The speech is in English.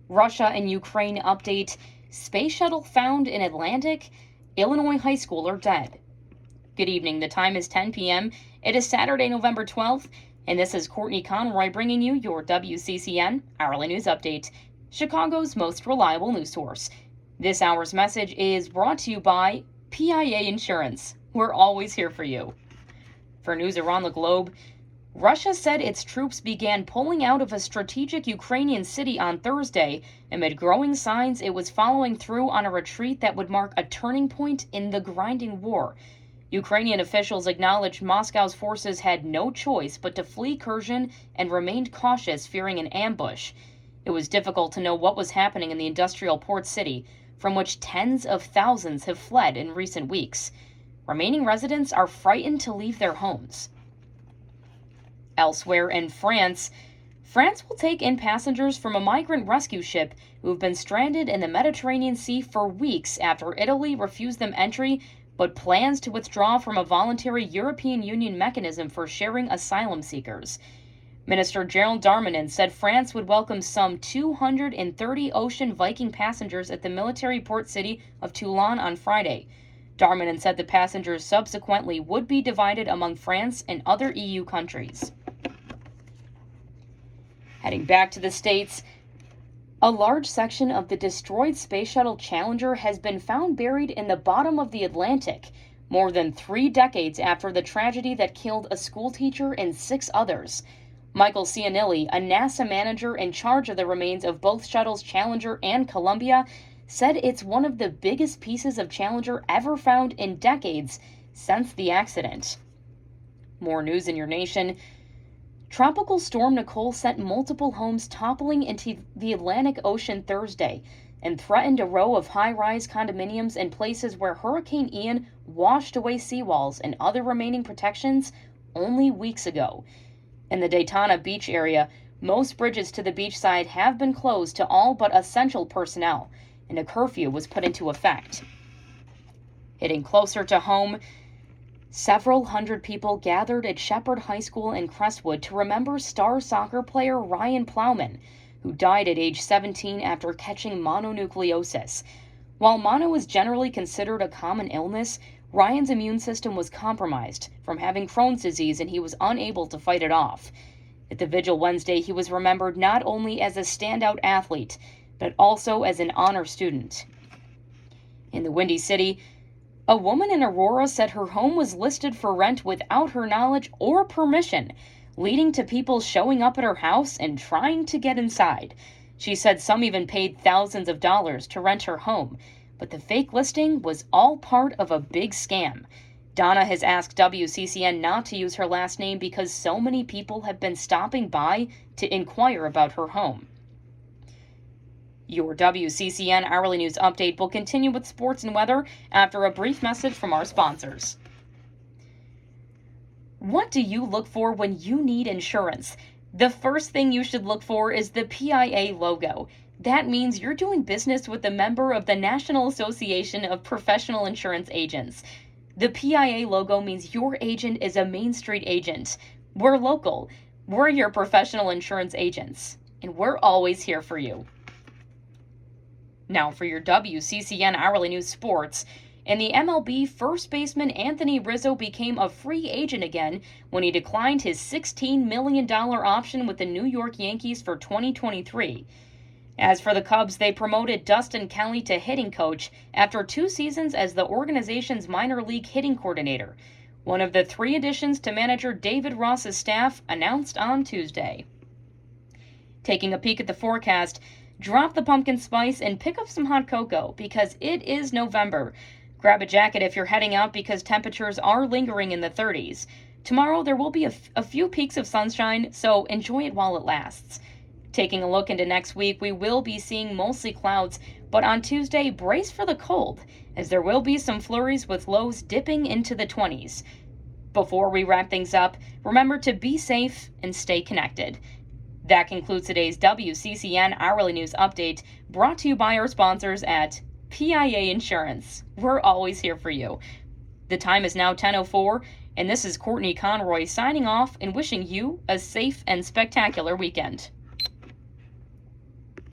Russia and Ukraine update. Space shuttle found in Atlantic. Illinois high schooler dead. Good evening. The time is 10 p.m. It is Saturday, November 12th, and this is Courtney Conroy bringing you your WCCN Hourly News Update, Chicago's most reliable news source. This hour's message is brought to you by PIA Insurance. We're always here for you. For news around the globe, Russia said its troops began pulling out of a strategic Ukrainian city on Thursday amid growing signs it was following through on a retreat that would mark a turning point in the grinding war. Ukrainian officials acknowledged Moscow's forces had no choice but to flee Kherson and remained cautious, fearing an ambush. It was difficult to know what was happening in the industrial port city, from which tens of thousands have fled in recent weeks. Remaining residents are frightened to leave their homes. Elsewhere in France will take in passengers from a migrant rescue ship who have been stranded in the Mediterranean Sea for weeks after Italy refused them entry, but plans to withdraw from a voluntary European Union mechanism for sharing asylum seekers. Minister Gerald Darmanin said France would welcome some 230 Ocean Viking passengers at the military port city of Toulon on Friday. Darmanin said the passengers subsequently would be divided among France and other EU countries. Heading back to the States, a large section of the destroyed Space Shuttle Challenger has been found buried in the bottom of the Atlantic, more than 3 decades after the tragedy that killed a schoolteacher and 6 others. Michael Cianilli, a NASA manager in charge of the remains of both shuttles Challenger and Columbia, said it's one of the biggest pieces of Challenger ever found in decades since the accident. More news in your nation. Tropical Storm Nicole sent multiple homes toppling into the Atlantic Ocean Thursday and threatened a row of high-rise condominiums in places where Hurricane Ian washed away seawalls and other remaining protections only weeks ago. In the Daytona Beach area, most bridges to the beachside have been closed to all but essential personnel, and a curfew was put into effect. Hitting closer to home, several hundred people gathered at Shepherd High School in Crestwood to remember star soccer player Ryan Plowman, who died at age 17 after catching mononucleosis. While mono is generally considered a common illness, Ryan's immune system was compromised from having Crohn's disease, and he was unable to fight it off. At the vigil Wednesday, he was remembered not only as a standout athlete, but also as an honor student. In the Windy City, a woman in Aurora said her home was listed for rent without her knowledge or permission, leading to people showing up at her house and trying to get inside. She said some even paid thousands of dollars to rent her home, but the fake listing was all part of a big scam. Donna has asked WCCN not to use her last name because so many people have been stopping by to inquire about her home. Your WCCN Hourly News Update will continue with sports and weather after a brief message from our sponsors. What do you look for when you need insurance? The first thing you should look for is the PIA logo. That means you're doing business with a member of the National Association of Professional Insurance Agents. The PIA logo means your agent is a Main Street agent. We're local. We're your professional insurance agents, and we're always here for you. Now for your WCCN Hourly News Sports. In the MLB, first baseman Anthony Rizzo became a free agent again when he declined his $16 million option with the New York Yankees for 2023. As for the Cubs, they promoted Dustin Kelly to hitting coach after 2 seasons as the organization's minor league hitting coordinator, one of the 3 additions to manager David Ross's staff announced on Tuesday. Taking a peek at the forecast, drop the pumpkin spice and pick up some hot cocoa because it is November. Grab a jacket if you're heading out because temperatures are lingering in the 30s. Tomorrow there will be a few peaks of sunshine, so enjoy it while it lasts. Taking a look into next week, we will be seeing mostly clouds, but on Tuesday, brace for the cold, as there will be some flurries with lows dipping into the 20s. Before we wrap things up, remember to be safe and stay connected. That concludes today's WCCN Hourly News Update, brought to you by our sponsors at PIA Insurance. We're always here for you. The time is now 10:04, and this is Courtney Conroy signing off and wishing you a safe and spectacular weekend.